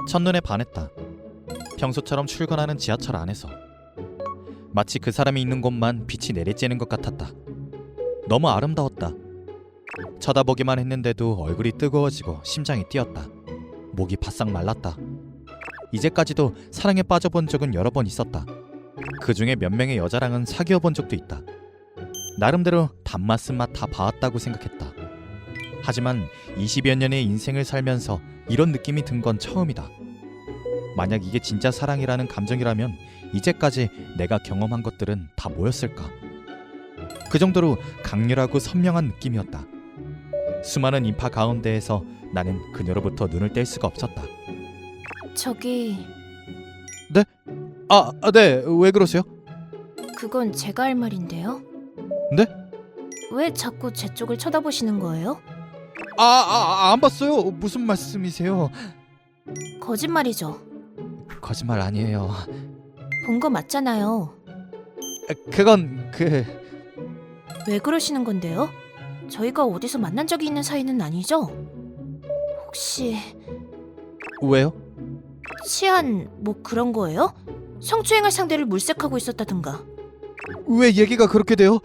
첫눈에 반했다. 평소처럼 출근하는 지하철 안에서 마치 그 사람이 있는 곳만 빛이 내리쬐는 것 같았다. 너무 아름다웠다. 쳐다보기만 했는데도 얼굴이 뜨거워지고 심장이 뛰었다. 목이 바싹 말랐다. 이제까지도 사랑에 빠져본 적은 여러 번 있었다. 그 중에 몇 명의 여자랑은 사귀어 본 적도 있다. 나름대로 단맛 쓴맛 다 봐왔다고 생각했다. 하지만 20여 년의 인생을 살면서 이런 느낌이 든 건 처음이다. 만약 이게 진짜 사랑이라는 감정이라면 이제까지 내가 경험한 것들은 다 뭐였을까? 그 정도로 강렬하고 선명한 느낌이었다. 수많은 인파 가운데에서 나는 그녀로부터 눈을 뗄 수가 없었다. 저기... 네, 왜 그러세요? 그건 제가 할 말인데요. 네? 왜 자꾸 제 쪽을 쳐다보시는 거예요? 안 봤어요. 무슨 말씀이세요? 거짓말이죠. 거짓말 아니에요. 본 거 맞잖아요. 그건 왜 그러시는 건데요? 저희가 어디서 만난 적이 있는 사이는 아니죠? 혹시 왜요? 치안 뭐 그런 거예요? 성추행할 상대를 물색하고 있었다든가. 왜 얘기가 그렇게 돼요?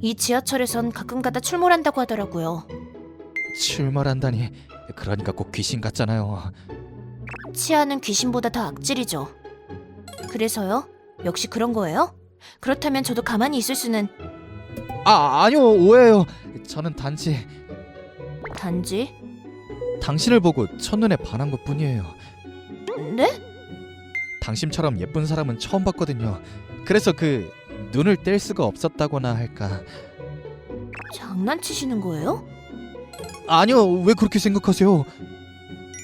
이 지하철에선 가끔가다 출몰한다고 하더라고요. 출몰한다니. 그러니까 꼭 귀신 같잖아요. 치아는 귀신보다 더 악질이죠. 그래서요? 역시 그런 거예요? 그렇다면 저도 가만히 있을 수는... 아니요, 오해예요. 저는 단지 단지? 당신을 보고 첫눈에 반한 것뿐이에요. 네? 당신처럼 예쁜 사람은 처음 봤거든요. 그래서 눈을 뗄 수가 없었다거나 할까. 장난치시는 거예요? 아니요, 왜 그렇게 생각하세요?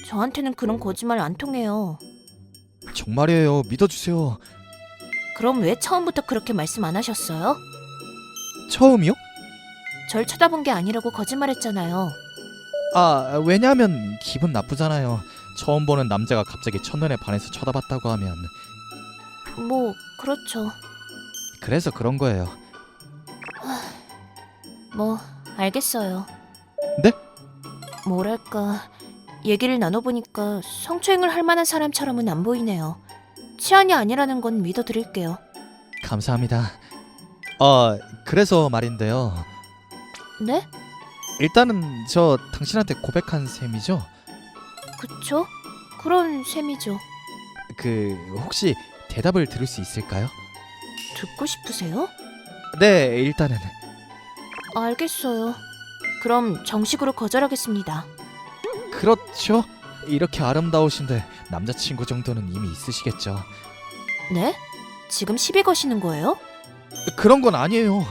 저한테는 그런 거짓말 안 통해요. 정말이에요. 믿어주세요. 그럼 왜 처음부터 그렇게 말씀 안 하셨어요? 처음이요? 절 쳐다본 게 아니라고 거짓말했잖아요. 왜냐하면 기분 나쁘잖아요. 처음 보는 남자가 갑자기 첫눈에 반해서 쳐다봤다고 하면. 뭐 그렇죠. 그래서 그런 거예요. 뭐 알겠어요. 네? 뭐랄까, 얘기를 나눠보니까 성추행을 할 만한 사람처럼은 안 보이네요. 치안이 아니라는 건 믿어드릴게요. 감사합니다. 그래서 말인데요. 네? 일단은 저 당신한테 고백한 셈이죠? 그쵸? 그런 셈이죠. 혹시 대답을 들을 수 있을까요? 듣고 싶으세요? 네, 일단은. 알겠어요. 그럼 정식으로 거절하겠습니다. 그렇죠? 이렇게 아름다우신데 남자친구 정도는 이미 있으시겠죠. 네? 지금 시비 거시는 거예요? 그런 건 아니에요.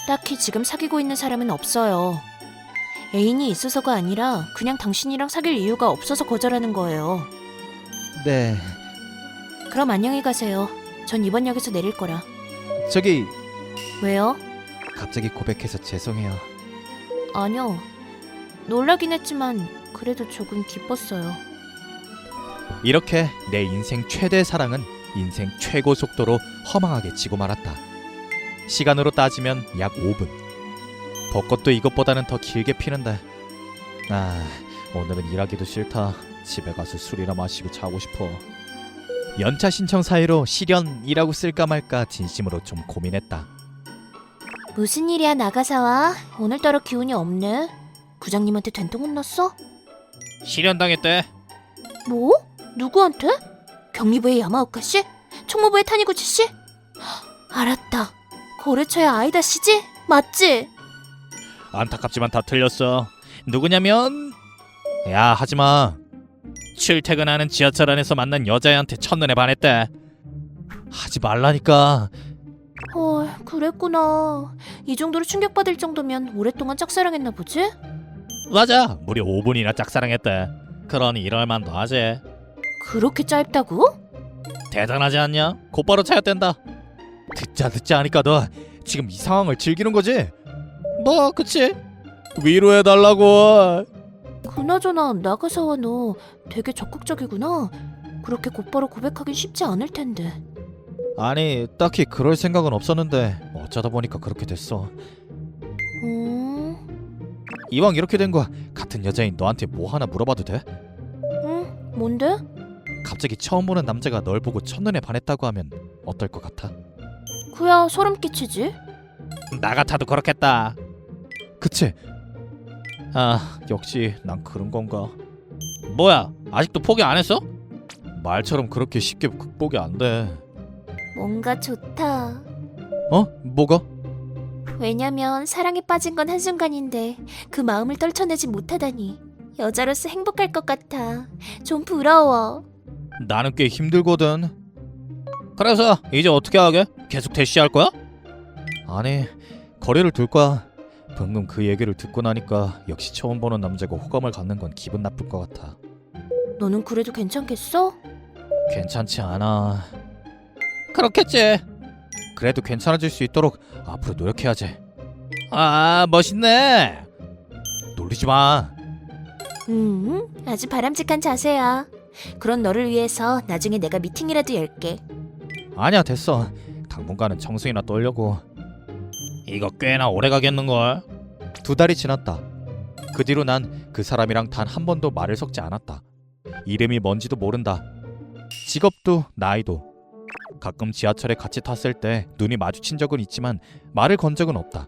딱히 지금 사귀고 있는 사람은 없어요. 애인이 있어서가 아니라 그냥 당신이랑 사귈 이유가 없어서 거절하는 거예요. 네, 그럼 안녕히 가세요. 전 이번 역에서 내릴 거라. 저기 왜요? 갑자기 고백해서 죄송해요. 아니요. 놀라긴 했지만 그래도 조금 기뻤어요. 이렇게 내 인생 최대 사랑은 인생 최고 속도로 허망하게 지고 말았다. 시간으로 따지면 약 5분. 벚꽃도 이것보다는 더 길게 피는데. 오늘은 일하기도 싫다. 집에 가서 술이나 마시고 자고 싶어. 연차 신청 사유로 실연이라고 쓸까 말까 진심으로 좀 고민했다. 무슨 일이야 나가사와? 오늘따라 기운이 없네. 부장님한테 된통 혼났어? 실연당했대. 뭐? 누구한테? 경리부의 야마오카 씨? 총무부의 타니구치 씨? 알았다. 거래처의 아이다 씨지? 맞지? 안타깝지만 다 틀렸어. 누구냐면 하지마. 출퇴근하는 지하철 안에서 만난 여자애한테 첫눈에 반했대. 하지 말라니까. 헐, 그랬구나. 이 정도로 충격받을 정도면 오랫동안 짝사랑했나 보지? 맞아, 무려 5분이나 짝사랑했대. 그러니 이럴만도 하지. 그렇게 짧다고? 대단하지 않냐? 곧바로 차였댄다. 듣자 하니까 너 지금 이 상황을 즐기는 거지? 뭐 그치? 위로해달라고. 그나저나 나가사와 너 되게 적극적이구나. 그렇게 곧바로 고백하긴 쉽지 않을 텐데. 아니, 딱히 그럴 생각은 없었는데 어쩌다 보니까 그렇게 됐어. 음... 이왕 이렇게 된 거 같은 여자인 너한테 뭐 하나 물어봐도 돼? 응, 뭔데? 갑자기 처음 보는 남자가 널 보고 첫눈에 반했다고 하면 어떨 것 같아? 그야 소름 끼치지. 나 같아도 그렇겠다. 그치? 아, 역시 난 그런 건가? 뭐야? 아직도 포기 안 했어? 말처럼 그렇게 쉽게 극복이 안 돼. 뭔가 좋다. 어? 뭐가? 왜냐면 사랑에 빠진 건 한순간인데 그 마음을 떨쳐내지 못하다니 여자로서 행복할 것 같아. 좀 부러워. 나는 꽤 힘들거든. 그래서 이제 어떻게 하게? 계속 대시할 거야? 아니, 거리를 둘 거야. 방금 그 얘기를 듣고 나니까 역시 처음 보는 남자가 호감을 갖는 건 기분 나쁠 것 같아. 너는 그래도 괜찮겠어? 괜찮지 않아. 그렇겠지. 그래도 괜찮아질 수 있도록 앞으로 노력해야지. 아, 멋있네. 놀리지 마. 아주 바람직한 자세야. 그런 너를 위해서 나중에 내가 미팅이라도 열게. 아니야, 됐어. 당분간은 청소이나 떨려고. 이거 꽤나 오래 가겠는걸. 2달이 지났다. 그 뒤로 난 그 사람이랑 단 한 번도 말을 섞지 않았다. 이름이 뭔지도 모른다. 직업도 나이도. 가끔 지하철에 같이 탔을 때 눈이 마주친 적은 있지만 말을 건 적은 없다.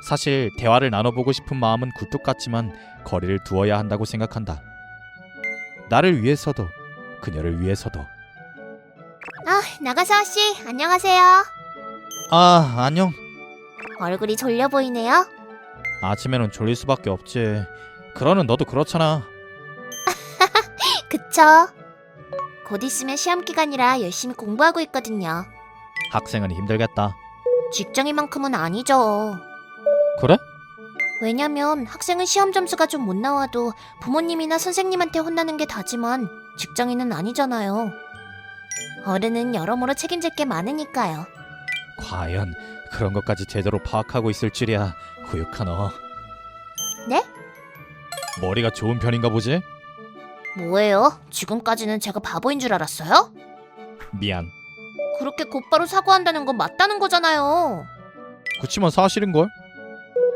사실 대화를 나눠보고 싶은 마음은 굴뚝 같지만 거리를 두어야 한다고 생각한다. 나를 위해서도 그녀를 위해서도. 아, 나가사와 씨, 안녕하세요. 아, 안녕. 얼굴이 졸려 보이네요. 아침에는 졸릴 수밖에 없지. 그러는 너도 그렇잖아. 그쵸? 곧 있으면 시험 기간이라 열심히 공부하고 있거든요. 학생은 힘들겠다. 직장인만큼은 아니죠. 그래? 왜냐면 학생은 시험 점수가 좀 못 나와도 부모님이나 선생님한테 혼나는 게 다지만 직장인은 아니잖아요. 어른은 여러모로 책임질 게 많으니까요. 과연 그런 것까지 제대로 파악하고 있을 줄이야. 후육하 너. 네? 머리가 좋은 편인가 보지? 뭐예요? 지금까지는 제가 바보인 줄 알았어요? 미안. 그렇게 곧바로 사과한다는 건 맞다는 거잖아요. 그치만 사실인걸?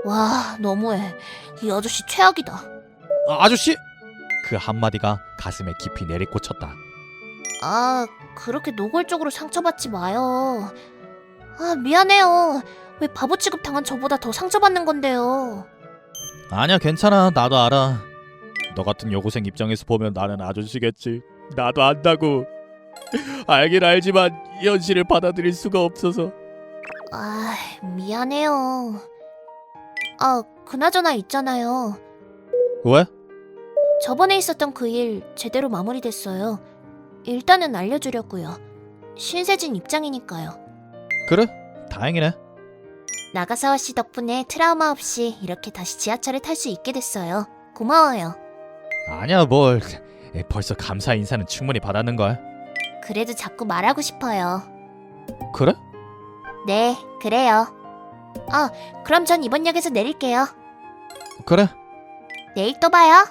와, 너무해. 이 아저씨 최악이다. 아, 아저씨! 그 한마디가 가슴에 깊이 내리꽂혔다. 아, 그렇게 노골적으로 상처받지 마요. 아, 미안해요. 왜 바보 취급 당한 저보다 더 상처받는 건데요. 아니야, 괜찮아. 나도 알아. 너 같은 여고생 입장에서 보면 나는 아저씨겠지. 나도 안다고. 알긴 알지만 현실을 받아들일 수가 없어서. 아, 미안해요. 아, 그나저나 있잖아요. 왜? 저번에 있었던 그 일 제대로 마무리됐어요. 일단은 알려주려고요. 신세진 입장이니까요. 그래? 다행이네. 나가사와 씨 덕분에 트라우마 없이 이렇게 다시 지하철을 탈 수 있게 됐어요. 고마워요. 아니야, 뭘. 벌써 감사 인사는 충분히 받았는걸. 그래도 자꾸 말하고 싶어요. 그래? 네, 그래요. 아, 그럼 전 이번 역에서 내릴게요. 그래. 내일 또 봐요.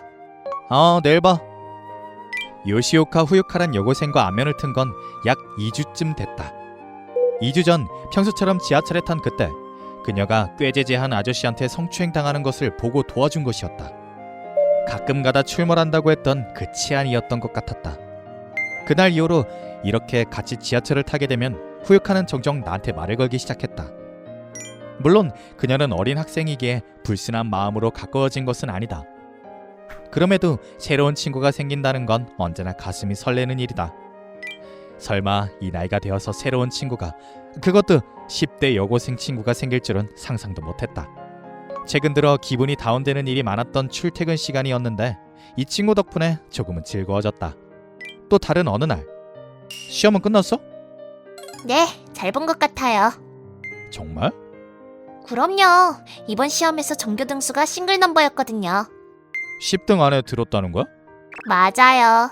내일 봐. 요시오카 후유카란 여고생과 안면을 튼 건 약 2주쯤 됐다. 2주 전 평소처럼 지하철에 탄 그때 그녀가 꾀재재한 아저씨한테 성추행 당하는 것을 보고 도와준 것이었다. 가끔 가다 출몰한다고 했던 그 치안이었던 것 같았다. 그날 이후로 이렇게 같이 지하철을 타게 되면 후유카는 종종 나한테 말을 걸기 시작했다. 물론 그녀는 어린 학생이기에 불순한 마음으로 가까워진 것은 아니다. 그럼에도 새로운 친구가 생긴다는 건 언제나 가슴이 설레는 일이다. 설마 이 나이가 되어서 새로운 친구가, 그것도 10대 여고생 친구가 생길 줄은 상상도 못했다. 최근 들어 기분이 다운되는 일이 많았던 출퇴근 시간이었는데 이 친구 덕분에 조금은 즐거워졌다. 또 다른 어느 날, 시험은 끝났어? 네, 잘 본 것 같아요. 정말? 그럼요. 이번 시험에서 전교 등수가 싱글 넘버였거든요. 10등 안에 들었다는 거야? 맞아요.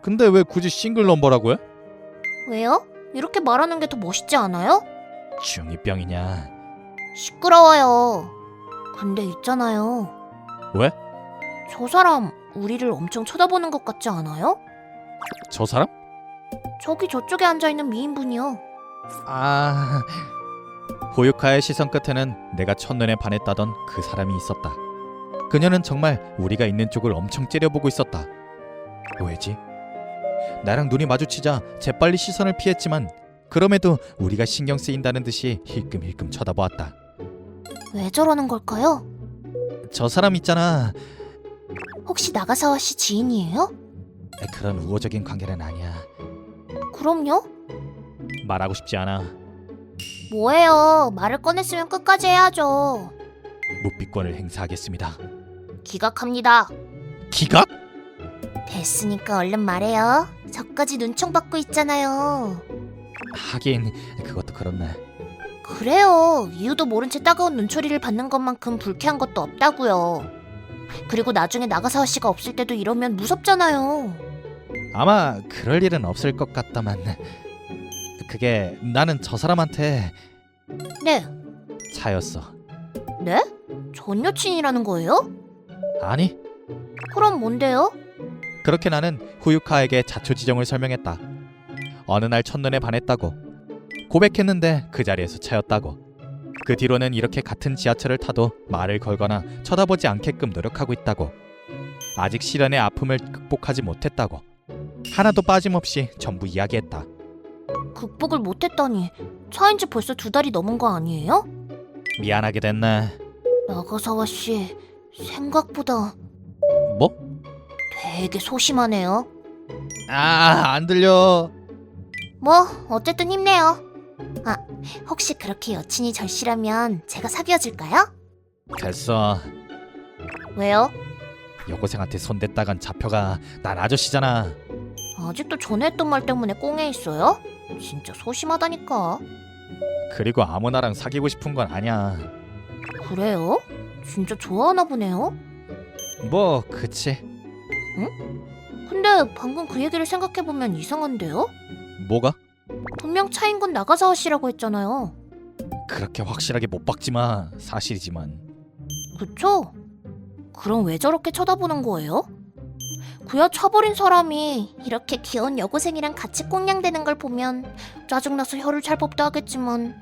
근데 왜 굳이 싱글 넘버라고 해? 왜요? 이렇게 말하는 게 더 멋있지 않아요? 중2병이냐. 시끄러워요. 근데 있잖아요. 왜? 저 사람 우리를 엄청 쳐다보는 것 같지 않아요? 저 사람? 저기 저쪽에 앉아있는 미인분이요. 아... 호유카의 시선 끝에는 내가 첫눈에 반했다던 그 사람이 있었다. 그녀는 정말 우리가 있는 쪽을 엄청 째려보고 있었다. 왜지? 나랑 눈이 마주치자 재빨리 시선을 피했지만 그럼에도 우리가 신경 쓰인다는 듯이 힐끔힐끔 쳐다보았다. 왜 저러는 걸까요? 저 사람 있잖아. 혹시 나가사와 씨 지인이에요? 그런 우호적인 관계는 아니야. 그럼요. 말하고 싶지 않아. 뭐예요? 말을 꺼냈으면 끝까지 해야죠. 묵비권을 행사하겠습니다. 기각합니다. 기각? 됐으니까 얼른 말해요. 저까지 눈총 받고 있잖아요. 하긴 그것도 그렇네. 그래요. 이유도 모른 채 따가운 눈초리를 받는 것만큼 불쾌한 것도 없다고요. 그리고 나중에 나가사와 씨가 없을 때도 이러면 무섭잖아요. 아마 그럴 일은 없을 것 같다만 그게 나는 저 사람한테 네. 차였어. 네? 전 여친이라는 거예요? 아니, 그럼 뭔데요? 그렇게 나는 후유카에게 자초지종을 설명했다. 어느 날 첫눈에 반했다고. 고백했는데 그 자리에서 차였다고. 그 뒤로는 이렇게 같은 지하철을 타도 말을 걸거나 쳐다보지 않게끔 노력하고 있다고. 아직 시련의 아픔을 극복하지 못했다고. 하나도 빠짐없이 전부 이야기했다. 극복을 못했다니 차인 지 벌써 2달이 넘은 거 아니에요? 미안하게 됐네. 나가사와 씨 생각보다 뭐? 되게 소심하네요. 안 들려. 뭐 어쨌든 힘내요. 아, 혹시 그렇게 여친이 절실하면 제가 사귀어줄까요? 됐어. 왜요? 여고생한테 손댔다간 잡혀가. 난 아저씨잖아. 아직도 전에 했던 말 때문에 꽁에 있어요? 진짜 소심하다니까. 그리고 아무나랑 사귀고 싶은 건 아니야. 그래요? 진짜 좋아하나 보네요? 뭐 그치. 근데 방금 그 얘기를 생각해보면 이상한데요? 뭐가? 분명 차인 건 나가사와 씨라고 했잖아요. 그렇게 확실하게 못 박지마. 사실이지만. 그쵸? 그럼 왜 저렇게 쳐다보는 거예요? 그야 차버린 사람이 이렇게 귀여운 여고생이랑 같이 꽁냥대는 걸 보면 짜증나서 혀를 찰법도 하겠지만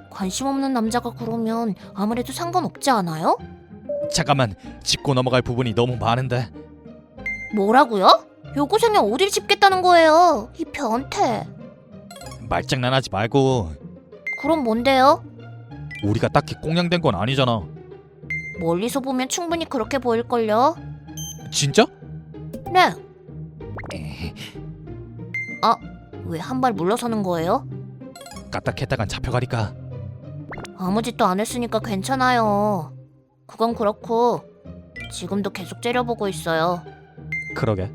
관심 없는 남자가 그러면 아무래도 상관없지 않아요? 잠깐만, 짚고 넘어갈 부분이 너무 많은데. 뭐라고요? 여고생이 어딜 짚겠다는 거예요? 이 변태. 말장난하지 말고. 그럼 뭔데요? 우리가 딱히 꽁냥된 건 아니잖아. 멀리서 보면 충분히 그렇게 보일걸요? 진짜? 네. 에이, 왜 한 발 물러서는 거예요? 까딱했다간 잡혀가니까. 아무 짓도 안 했으니까 괜찮아요. 그건 그렇고 지금도 계속 째려보고 있어요. 그러게.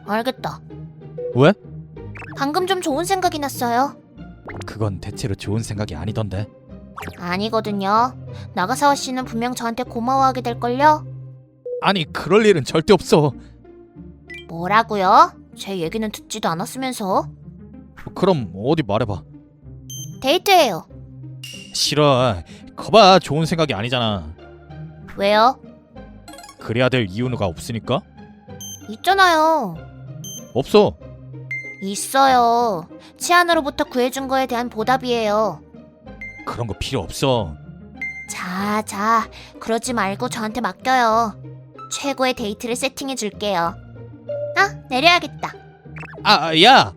알겠다. 왜? 방금 좀 좋은 생각이 났어요. 그건 대체로 좋은 생각이 아니던데. 아니거든요. 나가사와 씨는 분명 저한테 고마워하게 될걸요? 아니, 그럴 일은 절대 없어. 뭐라고요? 제 얘기는 듣지도 않았으면서. 그럼 어디 말해봐. 데이트해요. 싫어. 거봐, 좋은 생각이 아니잖아. 왜요? 그래야 될 이유가 없으니까? 있잖아요. 없어. 있어요. 치안으로부터 구해준 거에 대한 보답이에요. 그런 거 필요 없어. 자, 그러지 말고 저한테 맡겨요. 최고의 데이트를 세팅해줄게요. 내려야겠다. 야!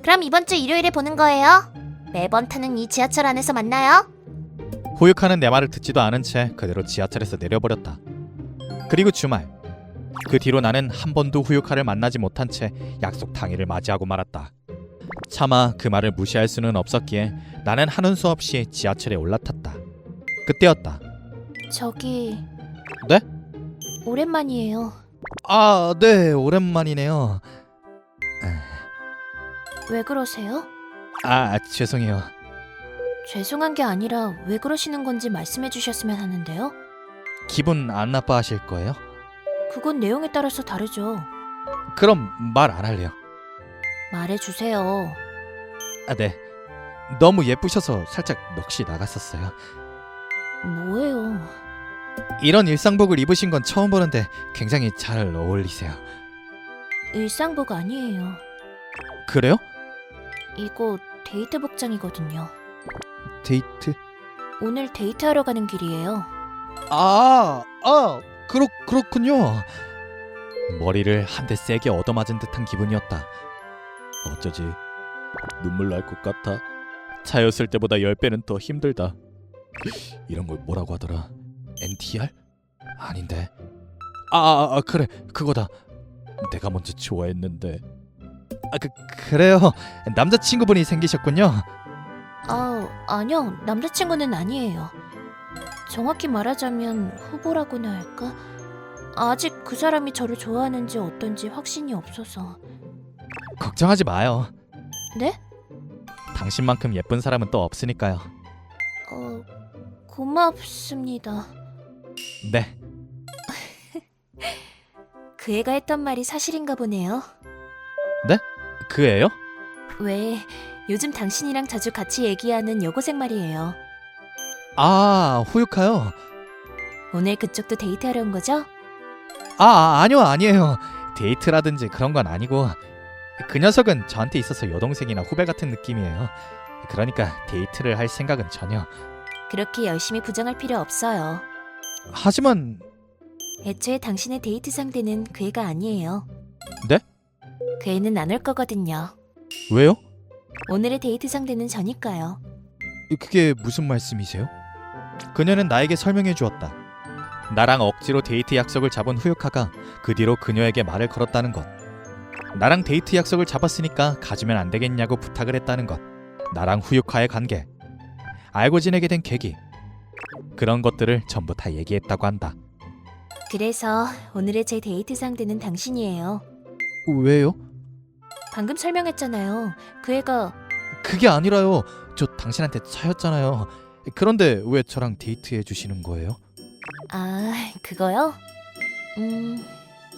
그럼 이번 주 일요일에 보는 거예요. 매번 타는 이 지하철 안에서 만나요. 후유카는 내 말을 듣지도 않은 채 그대로 지하철에서 내려버렸다. 그리고 주말. 그 뒤로 나는 한 번도 후유카를 만나지 못한 채 약속 당일을 맞이하고 말았다. 차마 그 말을 무시할 수는 없었기에 나는 하는 수 없이 지하철에 올라탔다. 그때였다. 저기... 네? 오랜만이에요. 네, 오랜만이네요. 왜 그러세요? 죄송해요. 죄송한 게 아니라 왜 그러시는 건지 말씀해 주셨으면 하는데요. 기분 안 나빠하실 거예요? 그건 내용에 따라서 다르죠. 그럼 말 안 할래요. 말해주세요. 네. 너무 예쁘셔서 살짝 넋이 나갔었어요. 뭐예요? 이런 일상복을 입으신 건 처음 보는데 굉장히 잘 어울리세요. 일상복 아니에요. 그래요? 이거 데이트 복장이거든요. 데이트? 오늘 데이트하러 가는 길이에요. 그렇군요. 머리를 한 대 세게 얻어맞은 듯한 기분이었다. 어쩌지 눈물 날 것 같아. 차였을 때보다 10배는 더 힘들다. 이런 걸 뭐라고 하더라? NTR? 아닌데. 그래 그거다. 내가 먼저 좋아했는데. 그래요. 남자친구분이 생기셨군요. 아니요. 남자친구는 아니에요. 정확히 말하자면 후보라고나 할까? 아직 그 사람이 저를 좋아하는지 어떤지 확신이 없어서. 걱정하지 마요. 네? 당신만큼 예쁜 사람은 또 없으니까요. 고맙습니다. 네. 그 애가 했던 말이 사실인가 보네요. 그 애요? 왜 요즘 당신이랑 자주 같이 얘기하는 여고생 말이에요. 후유카요. 오늘 그쪽도 데이트하러 온 거죠? 아니에요. 데이트라든지 그런 건 아니고 그 녀석은 저한테 있어서 여동생이나 후배 같은 느낌이에요. 그러니까 데이트를 할 생각은 전혀. 그렇게 열심히 부정할 필요 없어요. 하지만 애초에 당신의 데이트 상대는 그 애가 아니에요. 네? 그 애는 안 올 거거든요. 왜요? 오늘의 데이트 상대는 저니까요. 그게 무슨 말씀이세요? 그녀는 나에게 설명해 주었다. 나랑 억지로 데이트 약속을 잡은 후유카가 그 뒤로 그녀에게 말을 걸었다는 것. 나랑 데이트 약속을 잡았으니까 가주면 안 되겠냐고 부탁을 했다는 것. 나랑 후유카의 관계, 알고 지내게 된 계기, 그런 것들을 전부 다 얘기했다고 한다. 그래서 오늘의 제 데이트 상대는 당신이에요. 왜요? 방금 설명했잖아요. 그 애가 그게 아니라요. 저 당신한테 차였잖아요. 그런데 왜 저랑 데이트해 주시는 거예요? 그거요?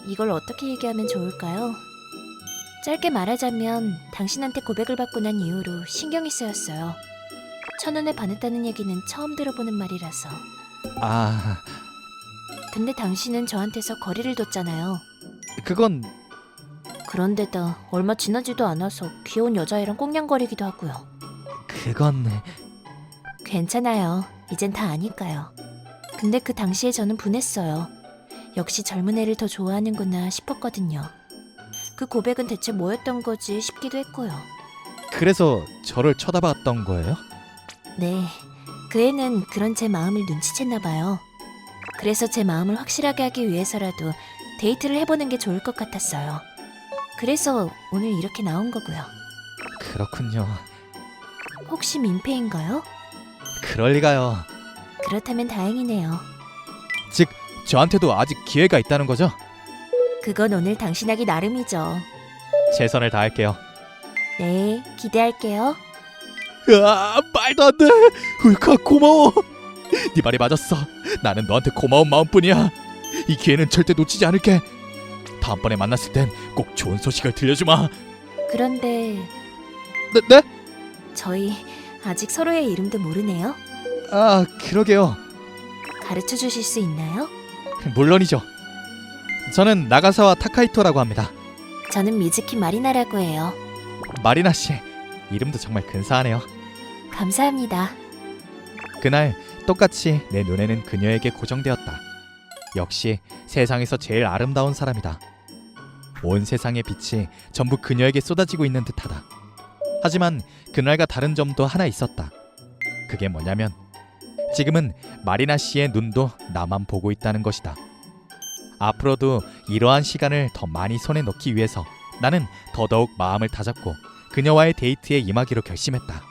이걸 어떻게 얘기하면 좋을까요? 짧게 말하자면 당신한테 고백을 받고 난 이후로 신경이 쓰였어요. 첫눈에 반했다는 얘기는 처음 들어보는 말이라서. 근데 당신은 저한테서 거리를 뒀잖아요. 그건 그런데다 얼마 지나지도 않아서 귀여운 여자애랑 꽁냥거리기도 하고요. 그건 괜찮아요. 이젠 다 아니까요. 근데 그 당시에 저는 분했어요. 역시 젊은 애를 더 좋아하는구나 싶었거든요. 그 고백은 대체 뭐였던 거지 싶기도 했고요. 그래서 저를 쳐다봤던 거예요? 네, 그 애는 그런 제 마음을 눈치챘나 봐요. 그래서 제 마음을 확실하게 하기 위해서라도 데이트를 해보는 게 좋을 것 같았어요. 그래서 오늘 이렇게 나온 거고요. 그렇군요. 혹시 민폐인가요? 그럴 리가요. 그렇다면 다행이네요. 즉, 저한테도 아직 기회가 있다는 거죠? 그건 오늘 당신하기 나름이죠. 최선을 다할게요. 네, 기대할게요. 말도 안 돼. 후유카 고마워. 네 말이 맞았어. 나는 너한테 고마운 마음뿐이야. 이 기회는 절대 놓치지 않을게. 다음번에 만났을 땐 꼭 좋은 소식을 들려주마. 그런데 네? 저희 아직 서로의 이름도 모르네요. 그러게요. 가르쳐 주실 수 있나요? 물론이죠. 저는 나가사와 타카이토라고 합니다. 저는 미즈키 마리나라고 해요. 마리나 씨, 이름도 정말 근사하네요. 감사합니다. 그날 똑같이 내 눈에는 그녀에게 고정되었다. 역시 세상에서 제일 아름다운 사람이다. 온 세상의 빛이 전부 그녀에게 쏟아지고 있는 듯하다. 하지만 그날과 다른 점도 하나 있었다. 그게 뭐냐면 지금은 마리나 씨의 눈도 나만 보고 있다는 것이다. 앞으로도 이러한 시간을 더 많이 손에 넣기 위해서 나는 더더욱 마음을 다잡고 그녀와의 데이트에 임하기로 결심했다.